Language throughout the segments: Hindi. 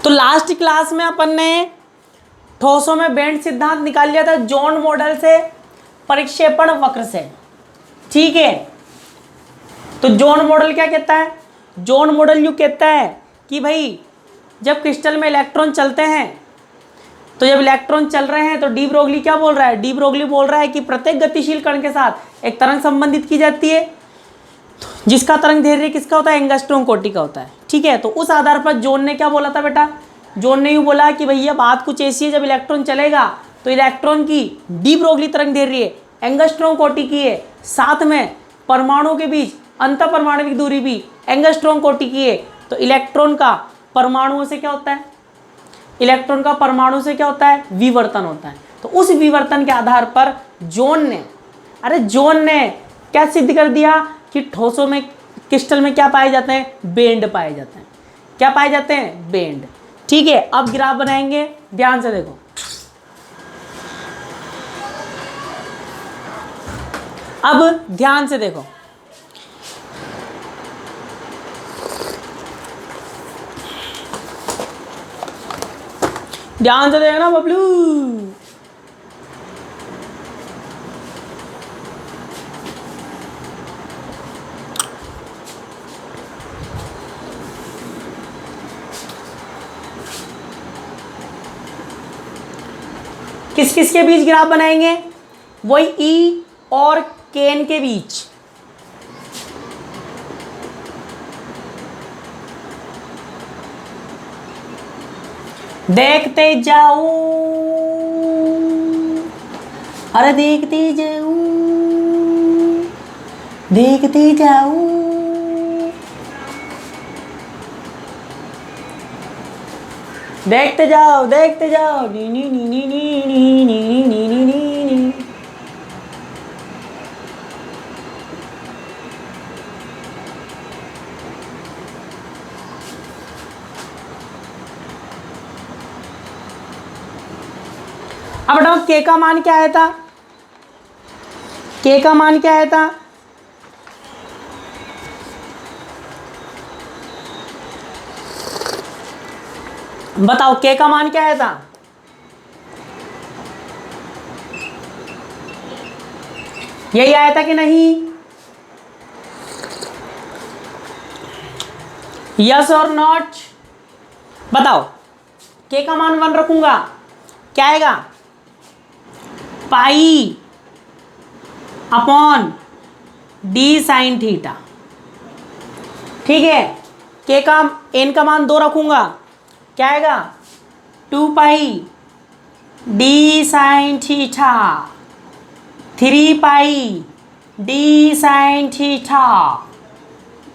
तो लास्ट क्लास में अपन ने ठोसों में बेंड सिद्धांत निकाल लिया था जॉन मॉडल से, परिक्षेपण वक्र से। ठीक है, तो जॉन मॉडल क्या कहता है? जॉन मॉडल यूँ कहता है कि भाई जब क्रिस्टल में इलेक्ट्रॉन चलते हैं, तो जब इलेक्ट्रॉन चल रहे हैं तो डी ब्रोगली क्या बोल रहा है? डी ब्रोगली बोल रहा है कि प्रत्येक गतिशील कण के साथ एक तरंग संबंधित की जाती है, जिसका तरंग दैर्ध्य किसका होता है? एंगस्ट्रॉम कोटि का होता है। ठीक है, तो उस आधार पर जॉन ने क्या बोला था बेटा? जॉन ने यूँ बोला कि भैया बात कुछ ऐसी है, जब इलेक्ट्रॉन चलेगा तो इलेक्ट्रॉन की डी ब्रोगली तरंग दैर्ध्य एंगस्ट्रॉम कोटि की है, साथ में परमाणु के बीच अंतर परमाणविक दूरी भी एंगस्ट्रॉम कोटि की है। तो इलेक्ट्रॉन का परमाणुओं से क्या होता है? इलेक्ट्रॉन का परमाणु से क्या होता है? विवर्तन होता है। तो उस विवर्तन के आधार पर जॉन ने क्या सिद्ध कर दिया कि ठोसों में क्रिस्टल में क्या पाए जाते हैं? बेंड पाए जाते हैं। क्या पाए जाते हैं? बेंड। ठीक है, अब ग्राफ बनाएंगे, ध्यान से देखो। अब ध्यान से देखो, ध्यान से देखना बबलू। किस किस के बीच ग्राफ बनाएंगे? वही ई और केन के बीच। देखते जाऊं, अरे देखते जाऊं, देखते जाऊं, देखते जाओ, देखते जाओ, नी नी नी नी नी नी नी नी नी नी नी। अब बताओ के का मान क्या आया था? के का मान क्या आया था? बताओ के का मान क्या आया था? यही आया था कि नहीं? यस और नॉट? बताओ। के का मान 1 रखूंगा, क्या आएगा? Pi upon D sine theta. ठीक है, के का एन का मान 2 रखूंगा, क्या आएगा? 2 पाई डी साइन थीटा, 3 पाई डी साइन थीटा,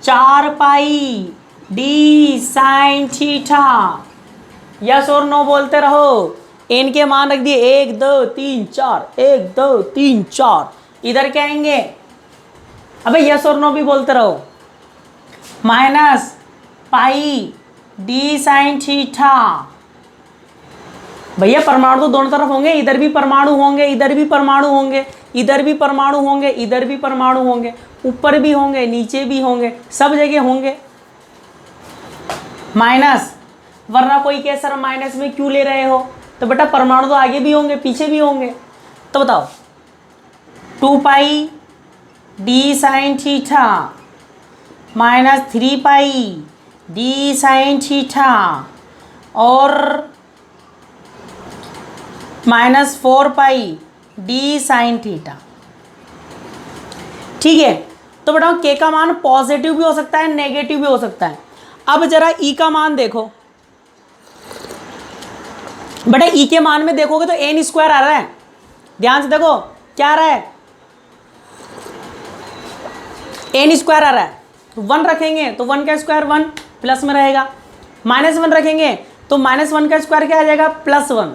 4 पाई डी साइन थीटा। यस और नो बोलते रहो। एन के मान रख दिए 1 2 3 4, 1 2 3 4। इधर क्या आएंगे? अबे यस और नो भी बोलते रहो। Minus pi D sine theta. भैया परमाणु तो दोनों तरफ होंगे, इधर भी परमाणु होंगे, इधर भी परमाणु होंगे, इधर भी परमाणु होंगे, इधर भी परमाणु होंगे, ऊपर भी होंगे, नीचे भी होंगे, सब जगह होंगे। माइनस, वरना कोई कहे सर माइनस में क्यों ले रहे हो? तो बेटा परमाणु तो आगे भी होंगे, पीछे भी होंगे। तो बताओ 2 पाई डी साइन थीटा माइनस 3 पाई डी साइन थीटा और माइनस 4 पाई डी साइन थीटा। ठीक है, तो बताओ के का मान पॉजिटिव भी हो सकता है, नेगेटिव भी हो सकता है। अब जरा ई का मान देखो बेटा, ई के मान में देखोगे तो एन स्क्वायर आ रहा है। ध्यान से देखो क्या आ रहा है? एन स्क्वायर आ रहा है। तो 1 रखेंगे तो 1 का स्क्वायर 1 प्लस में रहेगा। -1 रखेंगे तो -1 का स्क्वायर क्या आ जाएगा? +1।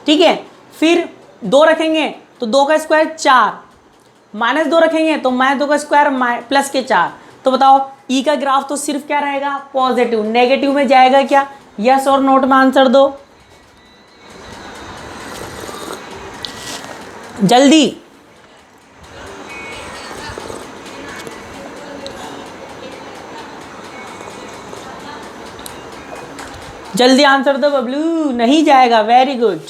ठीक है, फिर 2 रखेंगे तो 2 का स्क्वायर 4, -2 रखेंगे तो -2 का स्क्वायर प्लस के 4। तो बताओ ई का ग्राफ तो सिर्फ क्या रहेगा? पॉजिटिव। नेगेटिव में जाएगा क्या? यस और नोट में आंसर दो जल्दी। जल्दी आंसर दो बबलू, नहीं जाएगा। Very good.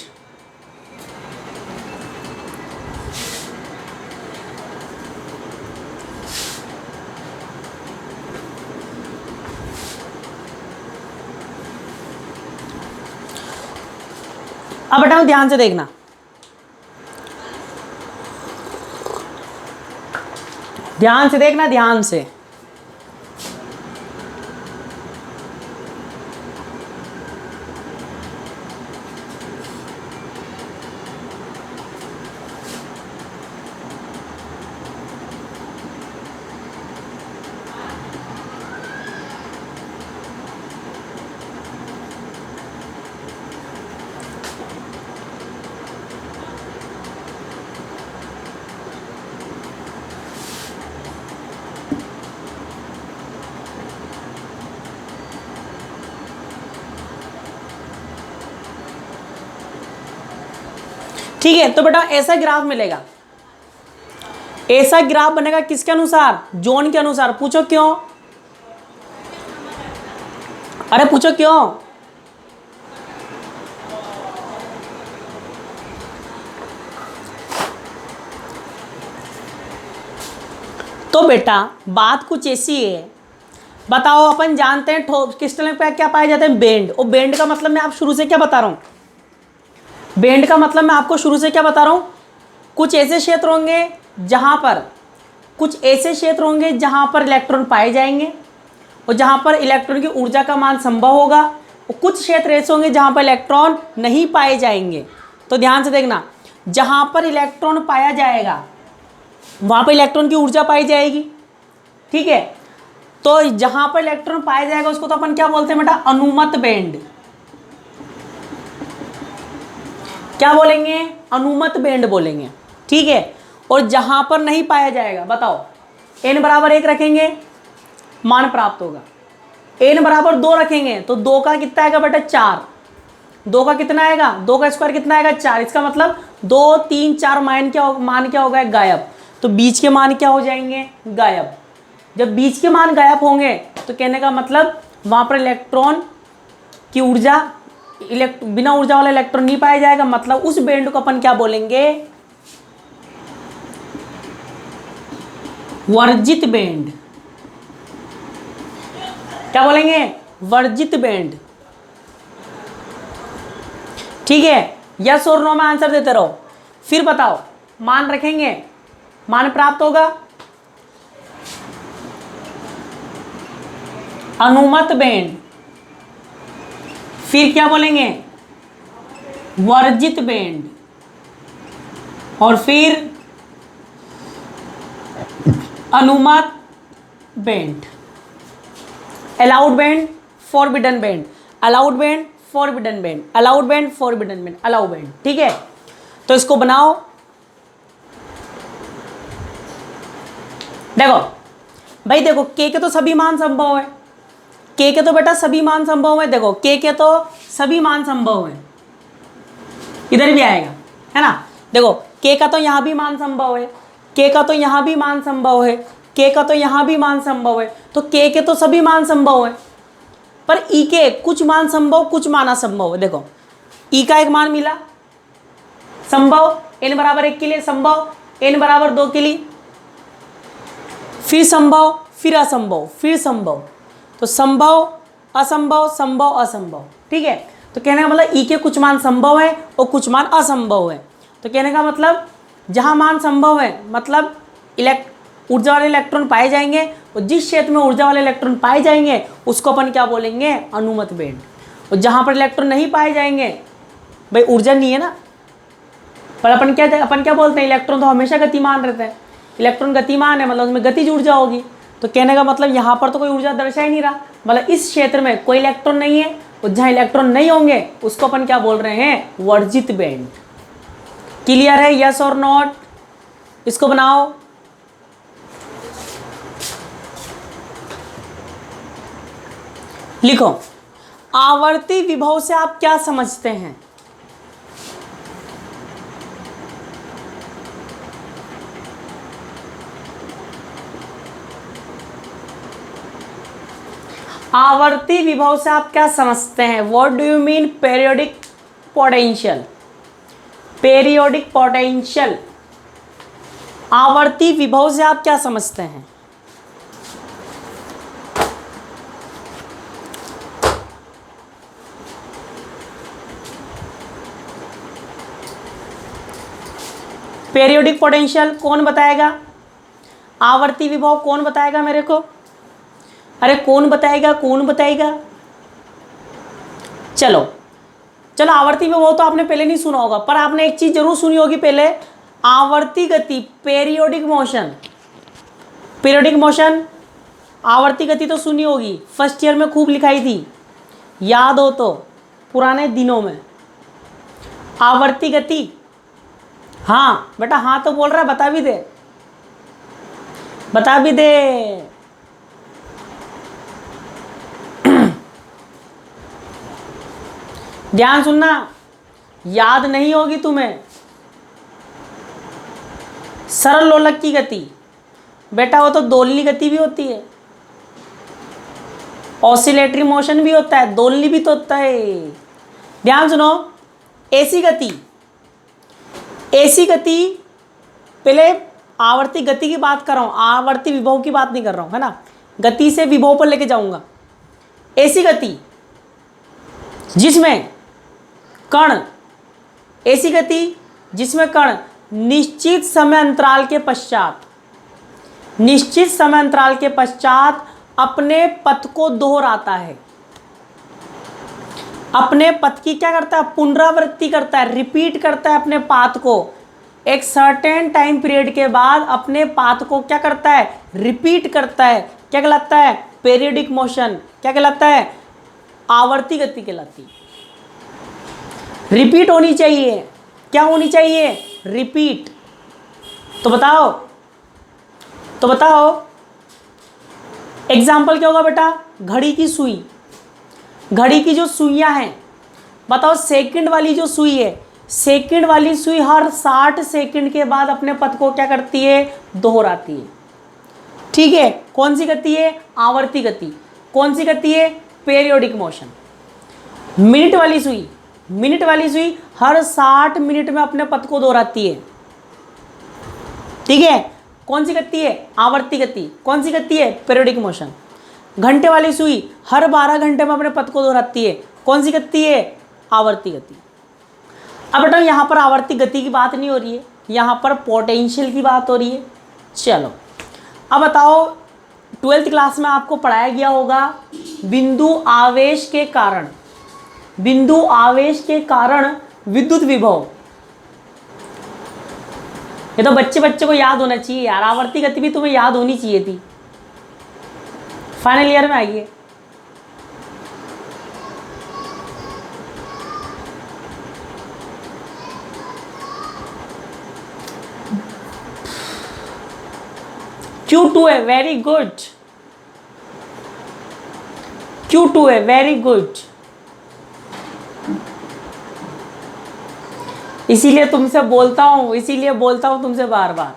अब बेटा ध्यान से देखना, ध्यान से देखना, ध्यान से। ठीक है, तो बेटा ऐसा ग्राफ मिलेगा, ऐसा ग्राफ बनेगा किसके अनुसार? जोन के अनुसार। पूछो क्यों? अरे पूछो क्यों? तो बेटा बात कुछ ऐसी है, बताओ, अपन जानते हैं क्रिस्टल में क्या पाए जाते हैं? बेंड। और बेंड का मतलब मैं आप शुरू से क्या बता रहा हूं? बेंड का मतलब मैं आपको शुरू से क्या बता रहा हूं? कुछ ऐसे क्षेत्र होंगे जहां पर, कुछ ऐसे क्षेत्र होंगे जहां पर इलेक्ट्रॉन पाए जाएंगे और जहां पर इलेक्ट्रॉन की ऊर्जा का मान संभव होगा, और कुछ क्षेत्र ऐसे होंगे जहां पर इलेक्ट्रॉन नहीं पाए जाएंगे। तो ध्यान से देखना, जहां पर इलेक्ट्रॉन पाया जाएगा वहां पर इलेक्ट्रॉन की ऊर्जा पाई जाएगी। ठीक है, तो जहां पर इलेक्ट्रॉन पाया जाएगा उसको तो अपन क्या बोलते हैं बेटा? अनुमत बैंड। क्या बोलेंगे? अनुमत बैंड बोलेंगे। ठीक है, और जहां पर नहीं पाया जाएगा, बताओ, n बराबर 1 रखेंगे, मान प्राप्त होगा। n बराबर 2 रखेंगे तो 2 का कितना आएगा बेटा? 4। 2 का कितना आएगा? 2 का स्क्वायर कितना आएगा? 4। इसका मतलब 2, 3, 4 मान क्या होगा? गायब। तो बीच के मान क्या हो जाएंगे? गायब। जब बीच के मान गायब होंगे तो कहने का मतलब वहां पर इलेक्ट्रॉन की ऊर्जा, बिना ऊर्जा वाला इलेक्ट्रॉन नहीं पाया जाएगा। मतलब उस बैंड को अपन क्या बोलेंगे? वर्जित बैंड। क्या बोलेंगे? वर्जित बैंड। ठीक है, यस और नो में आंसर देते रहो। फिर बताओ, मान रखेंगे, मान प्राप्त होगा। अनुमत बैंड। फिर क्या बोलेंगे? वर्जित बैंड। और फिर अनुमत band. Allowed band, forbidden band, allowed band, forbidden band, allowed band, forbidden band, allow band. ठीक है, तो इसको बनाओ। देखो भाई, देखो के तो सभी मान संभव है, के तो बेटा सभी मान संभव है। देखो के तो सभी मान संभव है, इधर भी आएगा, है ना? देखो के का तो यहां भी मान संभव है, के का तो यहां भी मान संभव है, के का तो यहां भी मान संभव है। तो के तो सभी मान संभव है, पर ई के कुछ मान संभव, कुछ मान असंभव है। देखो ई का एक मान मिला संभव, n बराबर 1 के लिए संभव, n बराबर 2 के लिए, फिर संभव, फिर असंभव, फिर संभव। तो संभव, असंभव, संभव, असंभव। ठीक है, तो कहने का मतलब ई के कुछ मान संभव है और कुछ मान असंभव है। तो कहने का मतलब जहां मान संभव है मतलब ऊर्जा वाले इलेक्ट्रॉन पाए जाएंगे, और जिस क्षेत्र में ऊर्जा वाले इलेक्ट्रॉन पाए जाएंगे उसको अपन क्या बोलेंगे? अनुमत बैंड। और जहां पर इलेक्ट्रॉन नहीं पाए जाएंगे, भाई ऊर्जा नहीं है ना, पर अपन क्या बोलते हैं? इलेक्ट्रॉन तो हमेशा गतिमान रहता है, इलेक्ट्रॉन गतिमान है मतलब उसमें गतिज ऊर्जा होगी। तो कहने का मतलब यहाँ पर तो कोई ऊर्जा दर्शा ही नहीं रहा, मतलब इस क्षेत्र में कोई इलेक्ट्रॉन नहीं है, और जहाँ इलेक्ट्रॉन नहीं होंगे उसको अपन क्या बोल रहे हैं? वर्जित बैंड। क्लियर है? यस और नॉट? इसको बनाओ। लिखो, आवर्ती विभव से आप क्या समझते हैं? आवर्ती विभव से आप क्या समझते हैं? What do you mean periodic potential? Periodic potential, आवर्ती विभव से आप क्या समझते हैं? पीरियोडिक पोटेंशियल कौन बताएगा? आवर्ती विभव कौन बताएगा मेरे को? अरे कौन बताएगा, कौन बताएगा? चलो चलो, आवर्ती विभव तो आपने पहले नहीं सुना होगा, पर आपने एक चीज जरूर सुनी होगी पहले, आवर्ती गति, पीरियोडिक मोशन। पीरियोडिक मोशन, आवर्ती गति तो सुनी होगी, फर्स्ट ईयर में खूब लिखाई थी, याद हो तो, पुराने दिनों में। आवर्ती गति, हाँ बेटा हाँ तो बोल रहा है, बता भी दे, बता भी दे। ध्यान सुनना, याद नहीं होगी तुम्हें। सरल लोलक की गति, बेटा वो तो दोलनी गति भी होती है, ऑसिलेटरी मोशन भी होता है, दोलनी भी तो होता है। ध्यान सुनो, एसी गति, एसी गति, पहले आवर्ती गति की बात कर रहा हूं, आवर्ती विभव की बात नहीं कर रहा हूं, है ना, गति से विभव पर लेके जाऊंगा। एसी गति जिसमें कण, ऐसी गति जिसमें कण निश्चित समय अंतराल के पश्चात, निश्चित समय अंतराल के पश्चात अपने पथ को दोहराता है, अपने पथ की क्या करता है, पुनरावृत्ति करता है, रिपीट करता है अपने पाथ को। एक सर्टेन टाइम पीरियड के बाद अपने पाथ को क्या करता है, रिपीट करता है। क्या कहलाता है? Periodic motion. क्या कहलाता है? आवर्ती गति कहलाती है। रिपीट होनी चाहिए, क्या होनी चाहिए? रिपीट। तो बताओ, तो बताओ एग्जाम्पल क्या होगा बेटा? घड़ी की सुई, घड़ी की जो सुइयां हैं, बताओ सेकंड वाली जो सुई है, सेकंड वाली सुई हर 60 सेकंड के बाद अपने पथ को क्या करती है? दोहराती है। ठीक है, कौन सी गति है? आवर्ती गति। कौन सी गति है? Periodic motion. मिनट वाली सुई, मिनट वाली सुई हर 60 मिनट में अपने पथ को दोहराती है। ठीक है, कौन सी गति है? आवर्ती गति। कौन सी गति है? Periodic motion. घंटे वाली सुई हर 12 घंटे में अपने पथ को दोहराती है। कौन सी गति है? आवर्ती गति। अब बेटा यहाँ पर आवर्ती गति की बात नहीं हो रही है, यहाँ पर पोटेंशियल की बात हो रही है। चलो अब बताओ, 12th क्लास में आपको पढ़ाया गया होगा बिंदु आवेश के कारण, बिंदु आवेश के कारण विद्युत विभव। ये तो बच्चे बच्चे को याद होना चाहिए यार, आवर्ती गति भी तुम्हें याद होनी चाहिए थी, फाइनल ईयर में आइए। Q2 है, वेरी गुड। Q2 है, वेरी गुड। इसीलिए तुमसे बोलता हूं, इसीलिए बोलता हूं तुमसे बार बार।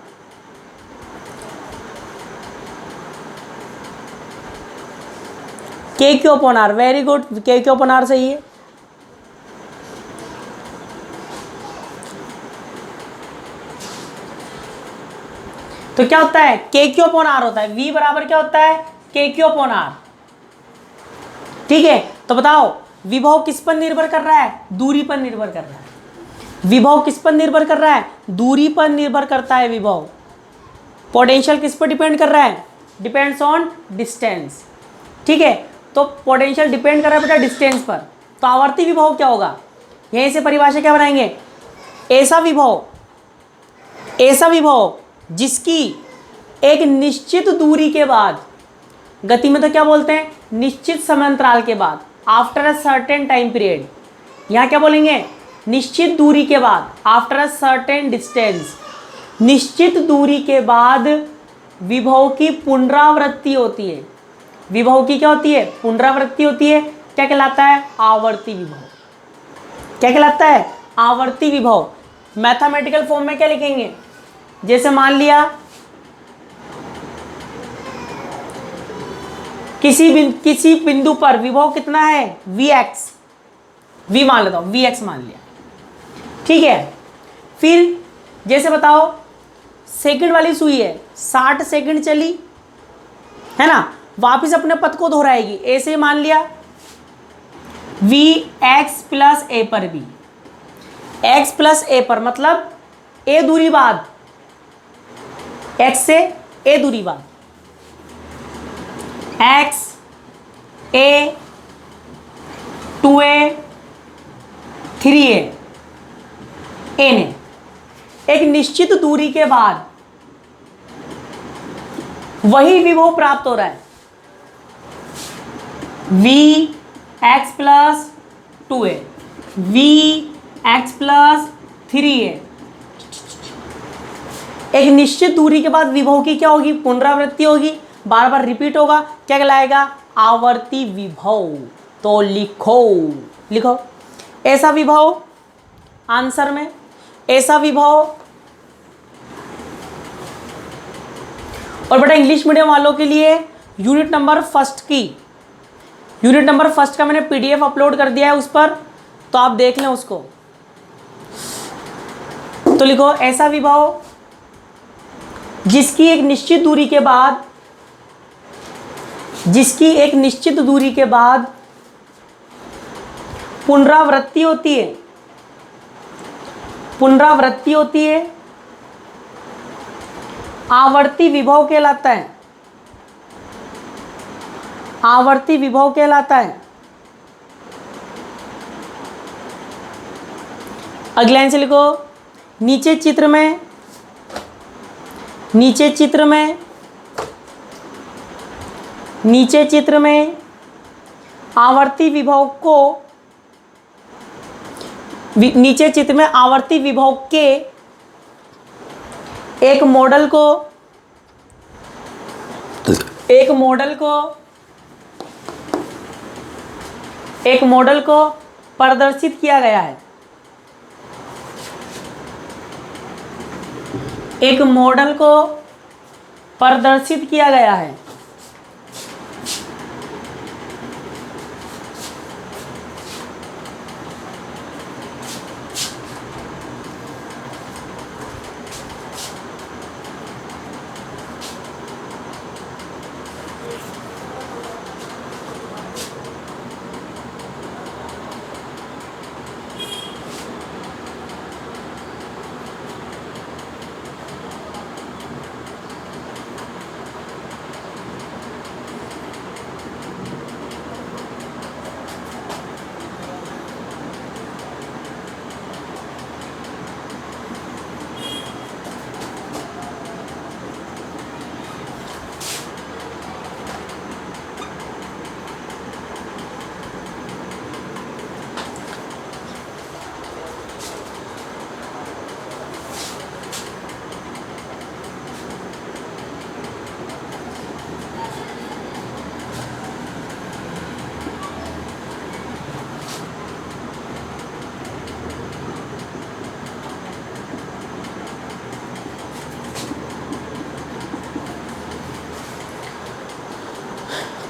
K/R, वेरी गुड, K/R सही है। तो क्या होता है? K/R होता है, V बराबर क्या होता है? K/R। ठीक है, तो बताओ विभव किस पर निर्भर कर रहा है? दूरी पर निर्भर कर रहा है। विभव किस पर निर्भर कर रहा है? दूरी पर निर्भर करता है विभव। पोटेंशियल किस पर डिपेंड कर रहा है? Depends on distance. ठीक है, तो पोटेंशियल डिपेंड कर रहा है बेटा डिस्टेंस पर। तो आवर्ती विभव क्या होगा? यहीं से परिभाषा क्या बनाएंगे? ऐसा विभव, ऐसा विभव जिसकी एक निश्चित दूरी के बाद, गति में तो क्या बोलते हैं? निश्चित समय अंतराल के बाद, after a certain time period. यहाँ क्या बोलेंगे? निश्चित दूरी के बाद, आफ्टर अ सर्टेन डिस्टेंस। निश्चित दूरी के बाद विभव की पुनरावृत्ति होती है। विभव की क्या होती है? पुनरावृत्ति होती है। क्या कहलाता है? आवर्ती विभव। क्या कहलाता है? आवर्ती विभव। मैथमेटिकल फॉर्म में क्या लिखेंगे? जैसे मान लिया किसी बिंदु पर विभव कितना है, Vx, V मान लेता हूं, Vx मान लिया, ठीक है। फिर जैसे बताओ सेकंड वाली सुई है, 60 सेकंड चली है ना, वापिस अपने पथ को दोहराएगी, ऐसे मान लिया Vx प्लस ए पर भी, x प्लस ए पर मतलब a दूरी बाद, x से a दूरी बाद, x a 2a 3a, a ने एक निश्चित दूरी के बाद वही विभव प्राप्त हो रहा है, Vx plus 2a, Vx plus 3a, एक निश्चित दूरी के बाद विभव की क्या होगी, पुनरावृत्ति होगी, बार बार रिपीट होगा, क्या कहलाएगा, आवर्ती विभव। तो लिखो ऐसा विभव, आंसर में ऐसा विभव। और बेटा इंग्लिश मीडियम वालों के लिए यूनिट नंबर फर्स्ट का मैंने पीडीएफ अपलोड कर दिया है उस पर, तो आप देख लें उसको। तो लिखो ऐसा विभव जिसकी एक निश्चित दूरी के बाद पुनरावृत्ति होती है, आवर्ती विभव कहलाता है। अगले लाइन से लिखो, नीचे चित्र में आवर्ती विभव के एक मॉडल को प्रदर्शित किया गया है। एक मॉडल को प्रदर्शित किया गया है।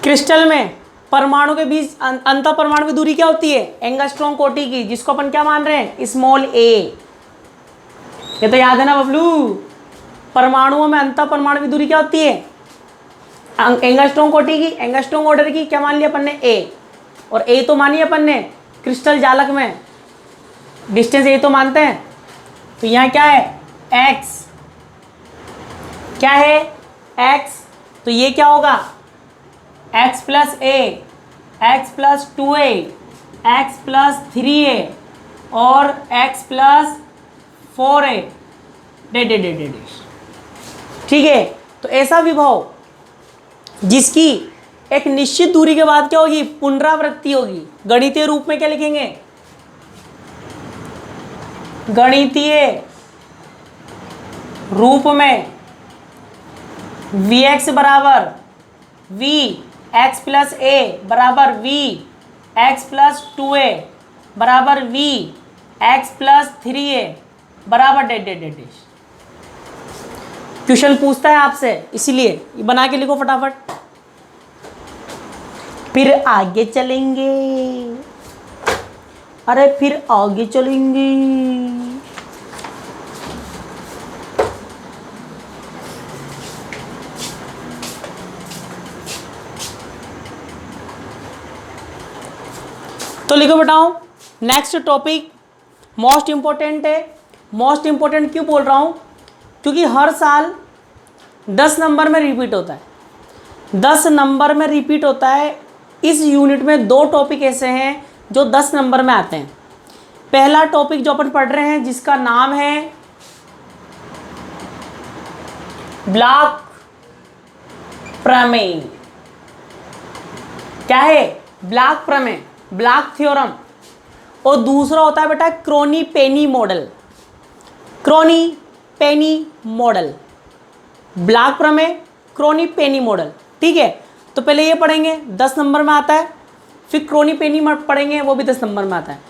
क्रिस्टल में परमाणु के बीच अंतर परमाणु दूरी क्या होती है, एंगस्ट्रॉम कोटि की, जिसको अपन क्या मान रहे हैं, स्मॉल a। ये तो याद है ना बबलू, परमाणुओं में अंतर परमाणु दूरी क्या होती है, एंगस्ट्रॉम कोटि की, एंगस्ट्रॉम ऑर्डर की, क्या मान लिया अपन ने, a। और a तो मानी अपन ने क्रिस्टल जालक में डिस्टेंस a तो मानते हैं। तो यहाँ क्या है, x, क्या है x, तो ये क्या होगा, x plus a, x plus 2a, x plus 3a और x प्लस 4a, ठीक है। तो ऐसा विभव जिसकी एक निश्चित दूरी के बाद क्या होगी, पुनरावृत्ति होगी। गणितीय रूप में क्या लिखेंगे, गणितीय रूप में Vx बराबर Vx प्लस a बराबर Vx प्लस 2a बराबर Vx प्लस 3a बराबर क्वेश्चन पूछता है आपसे, इसीलिए बना के लिखो फटाफट। फिर आगे चलेंगे, अरे फिर आगे चलेंगे। तो लिखो बताओ, नेक्स्ट टॉपिक मोस्ट इंपॉर्टेंट है। मोस्ट इंपॉर्टेंट क्यों बोल रहा हूं? क्योंकि हर साल 10 नंबर में रिपीट होता है, 10 नंबर में रिपीट होता है। इस यूनिट में 2 टॉपिक ऐसे हैं जो 10 नंबर में आते हैं। पहला टॉपिक जो अपन पढ़ रहे हैं जिसका नाम है ब्लॉक प्रमेय। क्या है? ब्लॉक प्रमेय, ब्लॉक थ्योरम। और दूसरा होता है बेटा Kronig Penney model, Kronig Penney model, Bloch प्रमेय, क्रोनी पेनी मॉडल। ठीक है, तो पहले ये पढ़ेंगे, 10 नंबर में आता है। फिर क्रोनी पेनी पढ़ेंगे, वो भी 10 नंबर में आता है।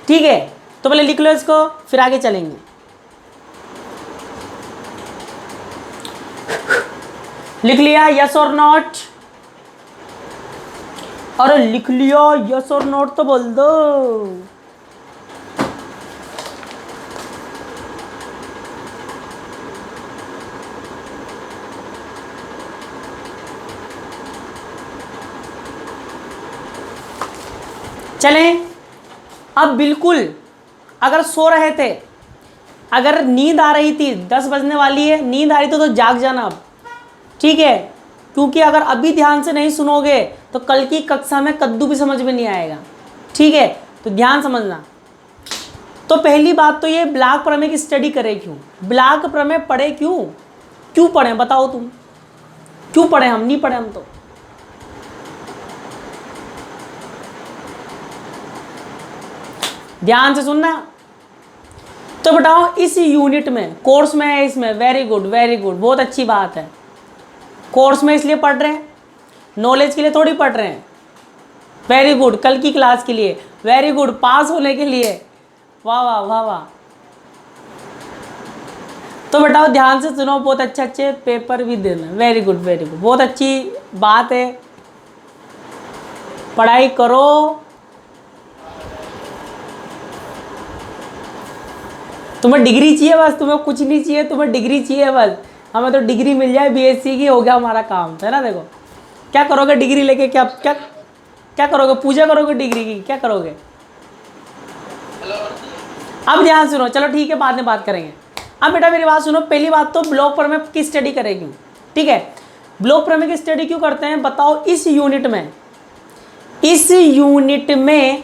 ठीक है, तो पहले लिख लो इसको, फिर आगे चलेंगे। लिख लिया यस और नॉट? अरे लिख लिया यस और नॉट तो बोल दो। चलें, अब बिल्कुल अगर सो रहे थे, अगर नींद आ रही थी, 10 बजने वाली है, नींद आ रही थी तो जाग जाना अब। ठीक है, क्योंकि अगर अभी ध्यान से नहीं सुनोगे तो कल की कक्षा में कद्दू भी समझ में नहीं आएगा। ठीक है, तो ध्यान समझना। तो पहली बात तो ये ब्लॉक प्रमेय की स्टडी करें क्यों, ब्लॉक प्रमेय पढ़े क्यों, क्यों पढ़े बताओ तुम, क्यों पढ़े? हम नहीं पढ़े, हम तो ध्यान से सुनना। तो बताओ इस यूनिट में, कोर्स में है इसमें, वेरी गुड वेरी गुड, बहुत अच्छी बात है। कोर्स में इसलिए पढ़ रहे हैं, नॉलेज के लिए थोड़ी पढ़ रहे हैं। वेरी गुड, कल की क्लास के लिए, वेरी गुड, पास होने के लिए। वाह वाह वाह वाह। तो बताओ ध्यान से सुनो, बहुत अच्छे अच्छे पेपर भी देना। वेरी गुड वेरी गुड, बहुत अच्छी बात है, पढ़ाई करो। तुम्हें डिग्री चाहिए बस, तुम्हें कुछ नहीं चाहिए, तुम्हें डिग्री चाहिए बस। हमें तो डिग्री मिल जाए बीएससी की, हो गया हमारा काम, है ना। देखो क्या करोगे डिग्री लेके, क्या क्या क्या करोगे? पूजा करोगे डिग्री की, क्या करोगे? अब ध्यान सुनो, चलो ठीक है, बाद में बात करेंगे। अब बेटा मेरी बात सुनो, पहली बात तो ब्लॉक प्रमेय की स्टडी करेगी। ठीक है, ब्लॉक प्रमेय की स्टडी क्यों करते हैं बताओ? इस यूनिट में, इस यूनिट में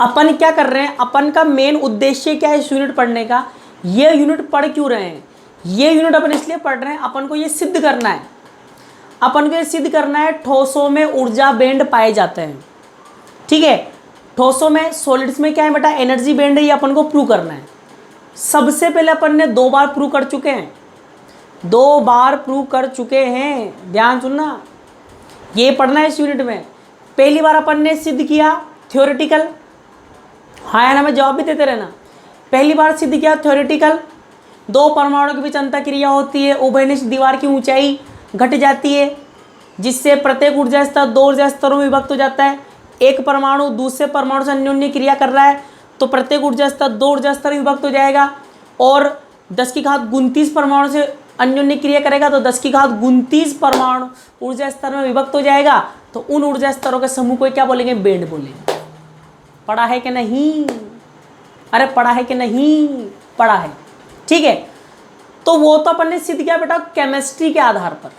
अपन क्या कर रहे हैं, अपन का मेन उद्देश्य क्या है इस यूनिट पढ़ने का? ये यूनिट पढ़ क्यों रहे हैं? ये यूनिट अपन इसलिए पढ़ रहे हैं, अपन को ये सिद्ध करना है, अपन को ये सिद्ध करना है ठोसों में ऊर्जा बैंड पाए जाते हैं। ठीक है, ठोसों में, सॉलिड्स में क्या है बेटा? एनर्जी बैंड है, ये अपन को प्रूव करना है। सबसे पहले अपन ने 2 बार प्रूव कर चुके हैं, 2 बार प्रूव कर चुके हैं। ध्यान सुनना, ये पढ़ना है इस यूनिट में। पहली बार अपन ने सिद्ध किया थ्योरेटिकल, हाँ या ना में जवाब भी देते रहना। पहली बार सिद्ध किया थ्योरेटिकल, 2 परमाणु के बीच अंतर क्रिया होती है, उभयनिष्ठ दीवार की ऊंचाई घट जाती है, जिससे प्रत्येक ऊर्जा स्तर 2 ऊर्जा स्तरों में विभक्त हो जाता है। एक परमाणु दूसरे परमाणु से अन्योन्य क्रिया कर रहा है तो प्रत्येक ऊर्जा स्तर 2 ऊर्जा स्तर में विभक्त हो जाएगा। और 10⁻29 परमाणु से अन्योन्य क्रिया करेगा तो 10⁻29 परमाणु ऊर्जा स्तर में विभक्त हो जाएगा। तो उन ऊर्जा स्तरों के समूह को क्या बोलेंगे? बैंड बोलेंगे। पढ़ा है कि नहीं? अरे पढ़ा है कि नहीं? पढ़ा है। ठीक है, तो वो तो अपन ने सिद्ध किया बेटा केमिस्ट्री के आधार पर।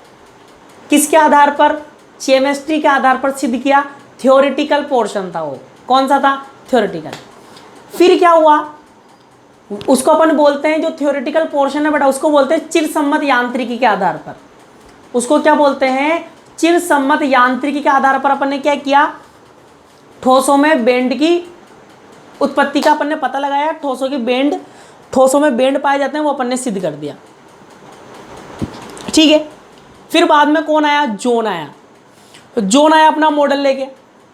किसके आधार पर? केमिस्ट्री के आधार पर सिद्ध किया। थ्योरेटिकल पोर्शन था वो, कौन सा था? थ्योरेटिकल। फिर क्या हुआ, उसको अपन बोलते हैं, जो थ्योरेटिकल पोर्शन है बेटा उसको बोलते हैं चिरसम्मत यांत्रिकी के आधार पर। उसको क्या बोलते हैं? चिरसम्मत यांत्रिकी के आधार पर अपन ने क्या किया? ठोसों में बैंड की उत्पत्ति का अपन ने पता लगाया, ठोसों की बैंड, ठोसों में बैंड पाए जाते हैं, वो अपन ने सिद्ध कर दिया। ठीक है, फिर बाद में कौन आया? जॉन आया। जॉन आया अपना मॉडल लेके।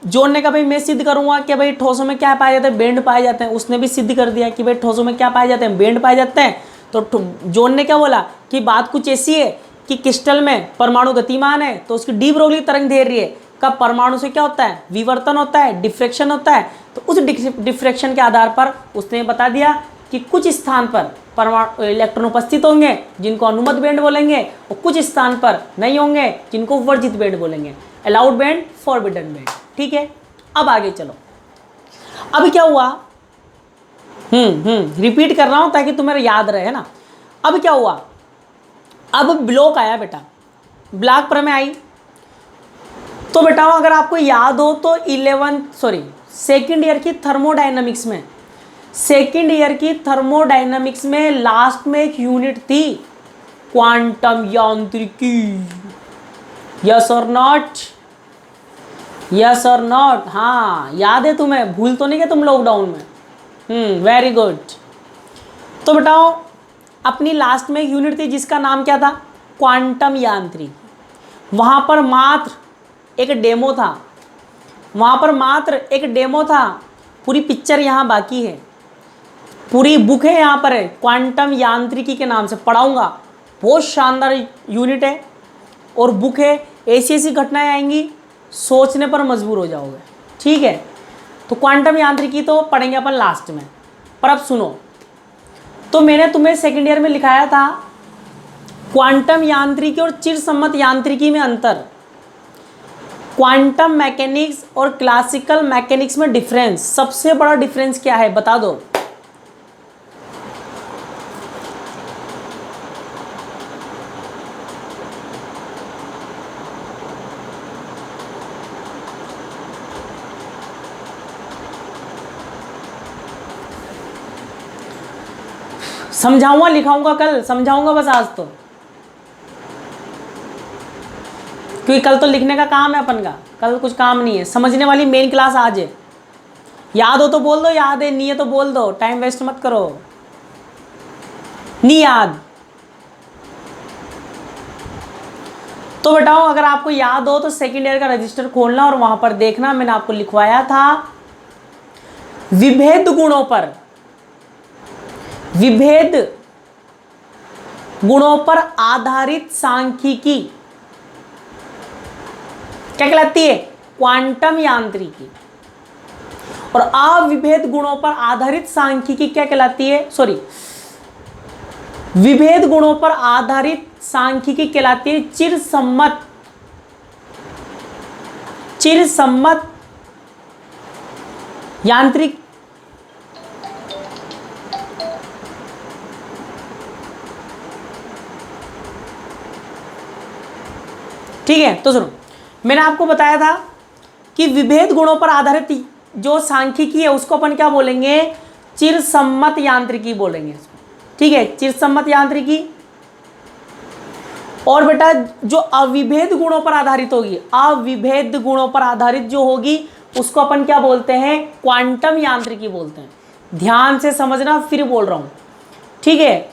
जॉन ने कहा भाई मैं सिद्ध करूंगा कि भाई ठोसों में क्या पाए जाते हैं? बैंड पाए जाते हैं। उसने भी सिद्ध कर दिया कि भाई ठोसों में क्या पाए जाते हैं? बैंड पाए जाते हैं। तो जॉन ने क्या बोला कि बात कुछ ऐसी है कि क्रिस्टल में परमाणु गतिमान है तो उसकी डी ब्रोगली तरंग दैर्घ्य का परमाणु से क्या होता है, विवर्तन होता है, डिफ्रेक्शन होता है। तो उस डिफ्रेक्शन के आधार पर उसने बता दिया कि कुछ स्थान पर परमाणु इलेक्ट्रॉन उपस्थित होंगे जिनको अनुमत बैंड बोलेंगे, और कुछ स्थान पर नहीं होंगे जिनको वर्जित बैंड बोलेंगे, अलाउड बैंड, फॉरबिडन बैंड। ठीक है, अब आगे चलो। अब क्या हुआ, रिपीट कर रहा हूं ताकि तुम्हें याद रहे ना। अब क्या हुआ, अब ब्लॉक आया बेटा, ब्लॉक प्रमेय आई। तो बेटा अगर आपको याद हो तो सेकेंड ईयर की थर्मोडायनामिक्स में लास्ट में एक यूनिट थी क्वांटम यांत्रिकी। यस और नॉट, यस और नॉट, हाँ याद है तुम्हें, भूल तो नहीं गए तुम लॉकडाउन में? Very good. तो बताओ अपनी लास्ट में एक यूनिट थी जिसका नाम क्या था, क्वांटम यांत्रिकी। वहाँ पर मात्र एक डेमो था, पूरी पिक्चर यहाँ बाकी है, पूरी बुक है यहाँ पर है, क्वांटम यांत्रिकी के नाम से पढ़ाऊँगा। बहुत शानदार यूनिट है और बुक है, ऐसी ऐसी घटनाएं आएंगी सोचने पर मजबूर हो जाओगे। ठीक है, तो क्वांटम यांत्रिकी तो पढ़ेंगे अपन लास्ट में। पर अब सुनो, तो मैंने तुम्हें सेकेंड ईयर में लिखाया था क्वांटम यांत्रिकी और चिरसम्मत यांत्रिकी में अंतर, क्वांटम मैकेनिक्स और क्लासिकल मैकेनिक्स में डिफरेंस। सबसे बड़ा डिफरेंस क्या है बता दो? समझाऊंगा, लिखाऊंगा, कल समझाऊंगा बस, आज तो क्योंकि कल तो लिखने का काम है अपन का, कल कुछ काम नहीं है। समझने वाली मेन क्लास आज है। याद हो तो बोल दो याद है, नहीं है तो बोल दो, टाइम वेस्ट मत करो। नहीं याद तो बताओ, अगर आपको याद हो तो सेकेंड ईयर का रजिस्टर खोलना और वहां पर देखना, मैंने आपको लिखवाया था विभेद गुणों पर आधारित सांख्यिकी क्या कहलाती है, क्वांटम यांत्रिकी। और अविभेद गुणों पर आधारित सांख्यिकी क्या कहलाती है, विभेद गुणों पर आधारित सांख्यिकी कहलाती है चिरसम्मत यांत्रिक। ठीक है, तो सुनो, मैंने आपको बताया था कि विभेद गुणों पर आधारित जो सांख्यिकी है उसको अपन क्या बोलेंगे, चिरसम्मत यांत्रिकी बोलेंगे। ठीक है, चिरसम्मत यांत्रिकी। और बेटा जो अविभेद गुणों पर आधारित होगी, अविभेद गुणों पर आधारित जो होगी उसको अपन क्या बोलते हैं, क्वांटम यांत्रिकी बोलते हैं। ध्यान से समझना, फिर बोल रहा हूं। ठीक है,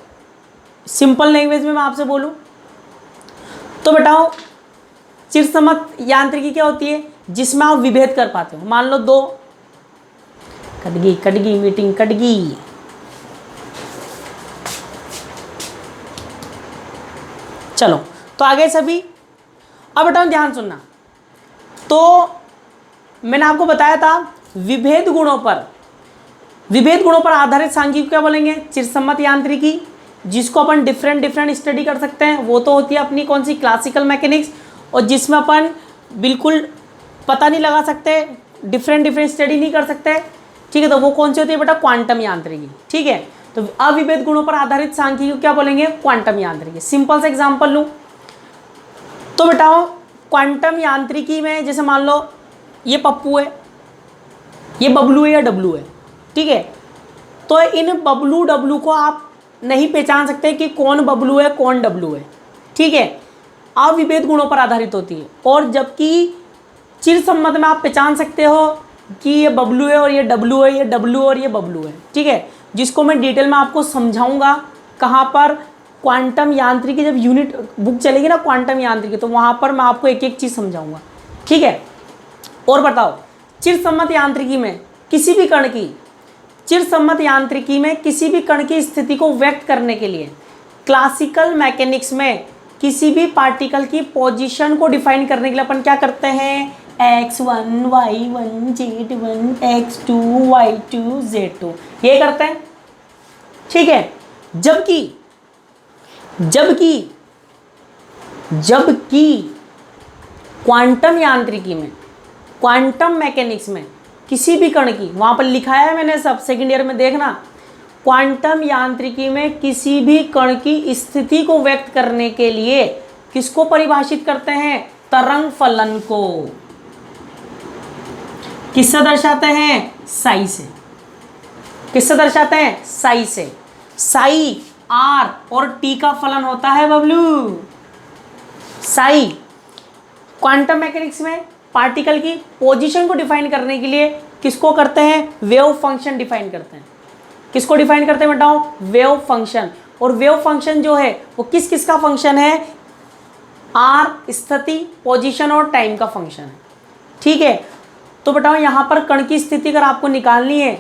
सिंपल लैंग्वेज में मैं आपसे बोलूं तो बताओ चिरसम्मत यांत्रिकी क्या होती है, जिसमें आप विभेद कर पाते हो। मान लो दो, कट गई मीटिंग कट गई। चलो तो आगे सभी, अब बताओ ध्यान सुनना। तो मैंने आपको बताया था विभेद गुणों पर आधारित सांख्यिकी क्या बोलेंगे, चिरसम्मत यांत्रिकी। जिसको अपन डिफरेंट स्टडी कर सकते हैं वो तो होती है अपनी कौन सी, क्लासिकल मैकेनिक्स। और जिसमें अपन बिल्कुल पता नहीं लगा सकते, डिफरेंट स्टडी नहीं कर सकते, ठीक है, तो वो कौन सी होती है बेटा, क्वांटम यांत्रिकी। ठीक है, तो अविभेद गुणों पर आधारित सांख्यिकी क्या बोलेंगे, क्वांटम यांत्रिकी। सिंपल सा एग्जांपल लूं तो बताओ, क्वांटम यांत्रिकी में जैसे मान लो ये पप्पू है, ये बबलू है या डब्लू है। ठीक है, तो इन बबलू डब्लू को आप नहीं पहचान सकते कि कौन बबलू है कौन डब्लू है। ठीक है, अविभेद गुणों पर आधारित होती है। और जबकि चिरसम्मत में आप पहचान सकते हो कि ये बबलू है और ये डब्लू है, ये डब्लू और ये बबलू है। ठीक है, जिसको मैं डिटेल में आपको समझाऊंगा कहाँ पर, क्वांटम यांत्रिकी जब यूनिट बुक चलेगी ना क्वांटम यांत्रिकी, तो वहाँ पर मैं आपको एक एक चीज़ समझाऊंगा। ठीक है, और बताओ चिरसम्मत यांत्रिकी में किसी भी कण की स्थिति को व्यक्त करने के लिए, क्लासिकल मैकेनिक्स में किसी भी पार्टिकल की पोजीशन को डिफाइन करने के लिए अपन क्या करते हैं, x1 y1 z1 x2 y2 z2 ये करते हैं, ठीक है। जबकि क्वांटम यांत्रिकी में, क्वांटम मैकेनिक्स में किसी भी कण की, वहां पर लिखा है मैंने सब, सेकंड ईयर में देखना, क्वांटम यांत्रिकी में किसी भी कण की स्थिति को व्यक्त करने के लिए किसको परिभाषित करते हैं? तरंग फलन को। किससे दर्शाते हैं? साई से। किससे दर्शाते हैं? साई से। साई आर और टी का फलन होता है बबलू। साई क्वांटम मैकेनिक्स में पार्टिकल की पोजीशन को डिफाइन करने के लिए किसको करते हैं? वेव फंक्शन डिफाइन करते हैं। किसको डिफाइन करते हैं बताओ? Wave function. और वेव फंक्शन जो है वो किस किस का फंक्शन है? आर स्थिति, पोजीशन और टाइम का फंक्शन है, ठीक है। तो बताओ यहाँ पर कण की स्थिति अगर आपको निकालनी है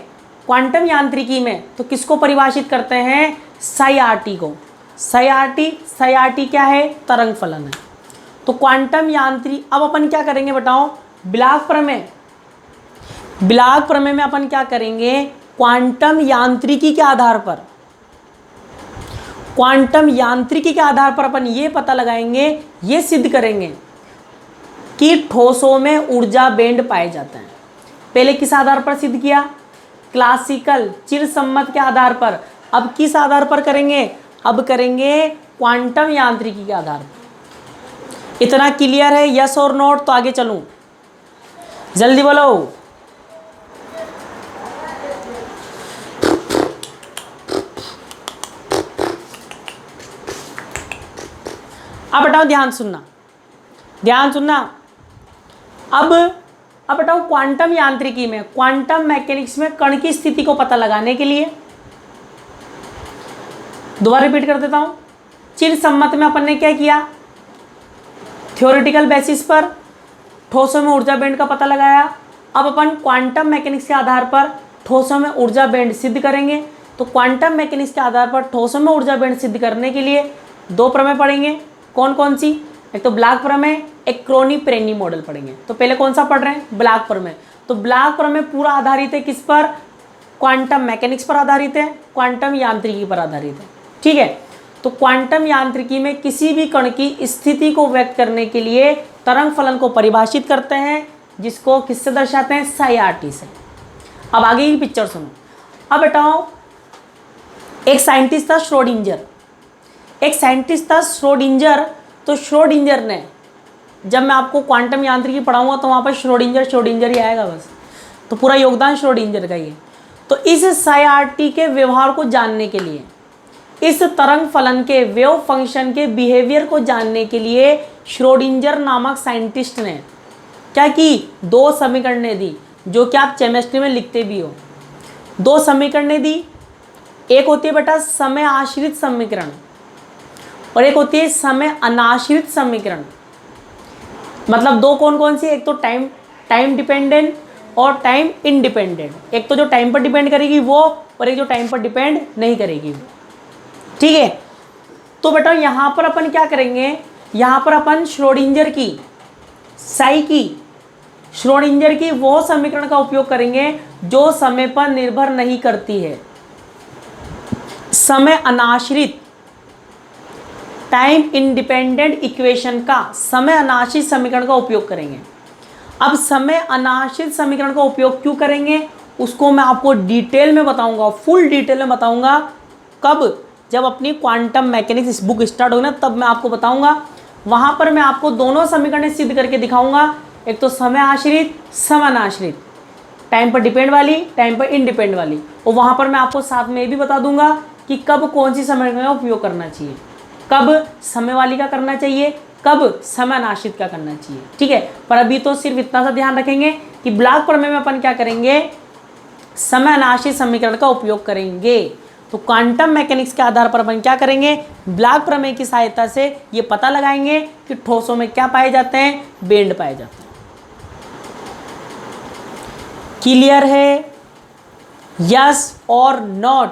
क्वांटम यांत्रिकी में तो किसको परिभाषित करते हैं? साई आर टी को। साई आर टी क्या है? तरंग फलन है। तो क्वांटम यांत्रिकी, अब अपन क्या करेंगे बताओ? ब्लैक प्रमेय में अपन क्या करेंगे? क्वांटम यांत्रिकी के आधार पर अपन ये पता लगाएंगे, ये सिद्ध करेंगे कि ठोसों में ऊर्जा बैंड पाए जाते हैं। पहले किस आधार पर सिद्ध किया? क्लासिकल चिरसम्मत के आधार पर। अब किस आधार पर करेंगे? अब करेंगे क्वांटम यांत्रिकी के आधार पर। इतना क्लियर है? यस और नोट? तो आगे चलूं, जल्दी बोलो। अब बताओ, ध्यान सुनना। अब बताओ, क्वांटम यांत्रिकी में, क्वांटम मैकेनिक्स में कण की स्थिति को पता लगाने के लिए, दोबारा रिपीट कर देता हूं, चिरसम्मत में अपन ने क्या किया? थ्योरेटिकल बेसिस पर ठोसों में ऊर्जा बैंड का पता लगाया। अब अपन क्वांटम मैकेनिक्स के आधार पर ठोसों में ऊर्जा बैंड सिद्ध करेंगे। तो क्वांटम मैकेनिक्स के आधार पर ठोसों में ऊर्जा बैंड सिद्ध करने के लिए दो प्रमेय पढ़ेंगे। कौन कौन सी? एक तो ब्लैक प्रमेय, एक क्रोनी-पेरेनी मॉडल पढ़ेंगे। तो पहले कौन सा पढ़ रहे हैं? ब्लैक प्रमेय। तो ब्लैक प्रमेय पूरा आधारित है किस पर? क्वांटम मैकेनिक्स पर आधारित है, क्वांटम यांत्रिकी पर आधारित है, ठीक है। तो क्वांटम यांत्रिकी में किसी भी कण की स्थिति को व्यक्त करने के लिए तरंग फलन को परिभाषित करते हैं, जिसको किससे दर्शाते हैं? साई आर टी से। अब आगे की पिक्चर सुनो। अब बताओ, एक साइंटिस्ट था श्रोडिंजर। तो श्रोडिंजर ने, जब मैं आपको क्वांटम यांत्रिकी पढ़ाऊंगा तो वहाँ पर श्रोडिंजर ही आएगा बस, तो पूरा योगदान श्रोडिंजर का ही है। तो इस साई आर टी के व्यवहार को जानने के लिए, इस तरंग फलन के वेव फंक्शन के बिहेवियर को जानने के लिए श्रोडिंजर नामक साइंटिस्ट ने क्या की? दो समीकरणें दी, जो कि आप केमिस्ट्री में लिखते भी हो। दो समीकरणें दी, एक होती है बेटा समय आश्रित समीकरण और एक होती है समय अनाश्रित समीकरण। मतलब दो कौन कौन सी? एक तो टाइम डिपेंडेंट और टाइम इंडिपेंडेंट। एक तो जो टाइम पर डिपेंड करेगी वो, और एक जो टाइम पर डिपेंड नहीं करेगी वो, ठीक है। तो बेटा यहाँ पर अपन क्या करेंगे? यहाँ पर अपन श्रोडिंजर की वो समीकरण का उपयोग करेंगे जो समय पर निर्भर नहीं करती है, समय अनाश्रित, टाइम इंडिपेंडेंट इक्वेशन का, समय अनाश्रित समीकरण का उपयोग करेंगे। अब समय अनाश्रित समीकरण का उपयोग क्यों करेंगे उसको मैं आपको डिटेल में बताऊंगा, फुल डिटेल में बताऊंगा। कब? जब अपनी क्वांटम मैकेनिक्स बुक स्टार्ट होगी ना, तब मैं आपको बताऊंगा। वहां पर मैं आपको दोनों समीकरण सिद्ध करके दिखाऊंगा, एक तो समय आश्रित, समय अनाश्रित, टाइम पर डिपेंड वाली, टाइम पर इंडिपेंडेंट वाली। और वहां पर मैं आपको साथ में ये भी बता दूंगा कि कब कौन सी समीकरण का उपयोग करना चाहिए, कब समय वाली का करना चाहिए, कब समय अनाश्रित का करना चाहिए, ठीक है। पर अभी तो सिर्फ इतना सा ध्यान रखेंगे कि ब्लैक प्रमेय में अपन क्या करेंगे? समय अनाश्रित समीकरण का उपयोग करेंगे। तो क्वांटम मैकेनिक्स के आधार पर अपन क्या करेंगे? ब्लैक प्रमेय की सहायता से ये पता लगाएंगे कि ठोसों में क्या पाए जाते हैं? बैंड पाए जाते हैं। क्लियर है? यस और नॉट?